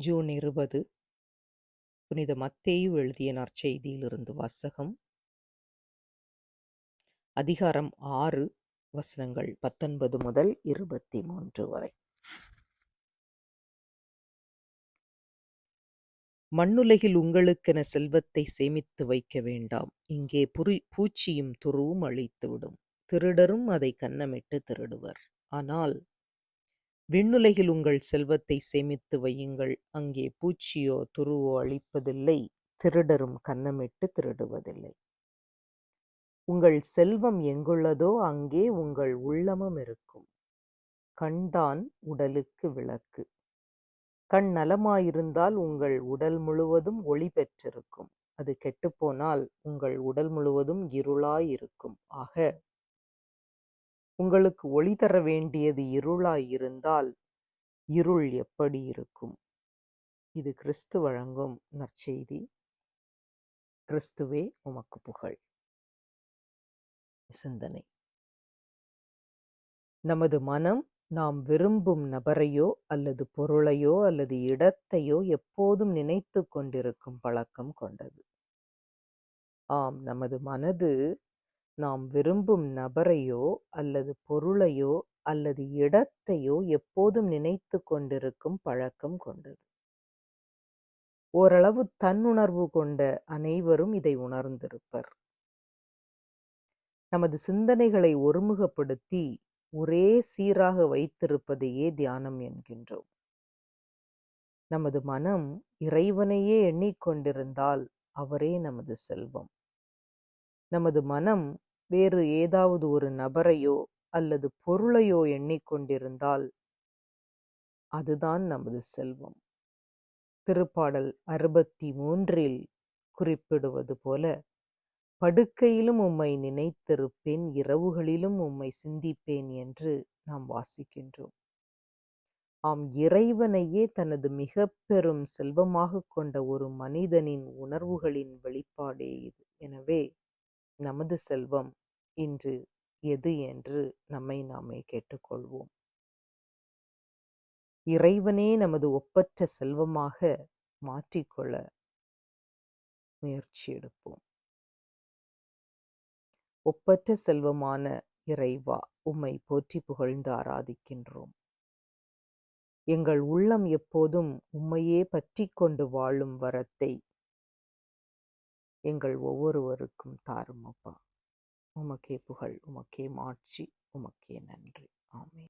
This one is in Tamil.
ஜூன் 20 புனித மத்தேயு எழுதிய நற்செய்தியிலிருந்து வாசகம். அதிகாரம் 6 வசனங்கள் 19 முதல் 23 வரை. மண்ணுலகில் உங்களுக்கென செல்வத்தை சேமித்து வைக்க வேண்டாம். இங்கே பூச்சியும் துருவும் அழித்துவிடும், திருடரும் அதை கன்னமிட்டு திருடுவர். ஆனால் விண்ணுலகில் உங்கள் செல்வத்தை சேமித்து வையுங்கள். அங்கே பூச்சியோ துருவோ அழிப்பதில்லை, திருடரும் கன்னமிட்டு திருடுவதில்லை. உங்கள் செல்வம் எங்குள்ளதோ அங்கே உங்கள் உள்ளமும் இருக்கும். கண்தான் உடலுக்கு விளக்கு. கண் நலமாயிருந்தால் உங்கள் உடல் முழுவதும் ஒளி பெற்றிருக்கும். அது கெட்டுப்போனால் உங்கள் உடல் முழுவதும் இருளாயிருக்கும். ஆக உங்களுக்கு ஒளி தர வேண்டியது இருளாயிருந்தால் இருள் எப்படி இருக்கும்? இது கிறிஸ்து வழங்கும் நற்செய்தி. கிறிஸ்துவே உமக்கு புகழ். சிந்தனை. நமது மனம் நாம் விரும்பும் நபரையோ அல்லது பொருளையோ அல்லது இடத்தையோ எப்போதும் நினைத்து கொண்டிருக்கும் பழக்கம் கொண்டது. ஆம், நமது மனது நாம் விரும்பும் நபரையோ அல்லது பொருளையோ அல்லது இடத்தையோ எப்போதும் நினைத்து கொண்டிருக்கும் பழக்கம் கொண்டது. ஓரளவு தன்னுணர்வு கொண்ட அனைவரும் இதை உணர்ந்திருப்பர். நமது சிந்தனைகளை ஒருமுகப்படுத்தி ஒரே சீராக வைத்திருப்பதையே தியானம் என்கின்றோம். நமது மனம் இறைவனையே எண்ணிக்கொண்டிருந்தால் அவரே நமது செல்வம். நமது மனம் வேறு ஏதாவது ஒரு நபரையோ அல்லது பொருளையோ எண்ணிக்கொண்டிருந்தால் அதுதான் நமது செல்வம். திருப்பாடல் 63 குறிப்பிடுவது போல, படுக்கையிலும் உம்மை நினைத்திருப்பேன், இரவுகளிலும் உம்மை சிந்திப்பேன் என்று நாம் வாசிக்கின்றோம். ஆம், இறைவனையே தனது மிக பெரும் செல்வமாக கொண்ட ஒரு மனிதனின் உணர்வுகளின் வெளிப்பாடே இது. எனவே நமது செல்வம் இன்று எது என்று நம்மை நாமே கேட்டுக்கொள்வோம். இறைவனே நமது ஒப்பற்ற செல்வமாக மாற்றிக்கொள்ள முயற்சி எடுப்போம். ஒப்பற்ற செல்வமான இறைவா, உம்மை போற்றி புகழ்ந்து ஆராதிக்கின்றோம். எங்கள் உள்ளம் எப்போதும் உம்மையே பற்றி கொண்டு வாழும் வரத்தை எங்கள் ஒவ்வொருவருக்கும் தாரும் அப்பா. உமக்கே புகழ், உமக்கே மாட்சி, உமக்கே நன்றி. ஆமென்.